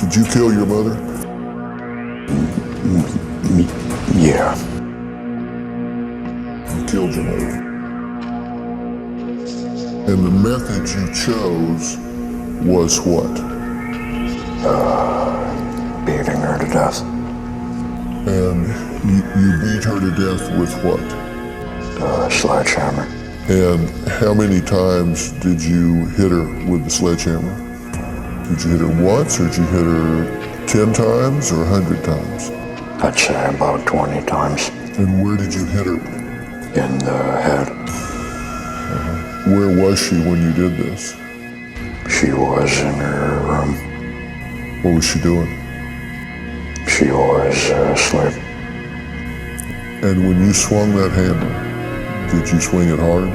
Did you kill your mother? Yeah. You killed your mother. And the method you chose was what? Beating her to death. And you beat her to death with what? Sledgehammer. And how many times did you hit her with the sledgehammer? Did you hit her once, or did you hit her 10 times or 100 times? I'd say about 20 times. And where did you hit her? In the head. Where was she when you did this? She was in her room. What was she doing? She was asleep. And when you swung that hammer, did you swing it hard?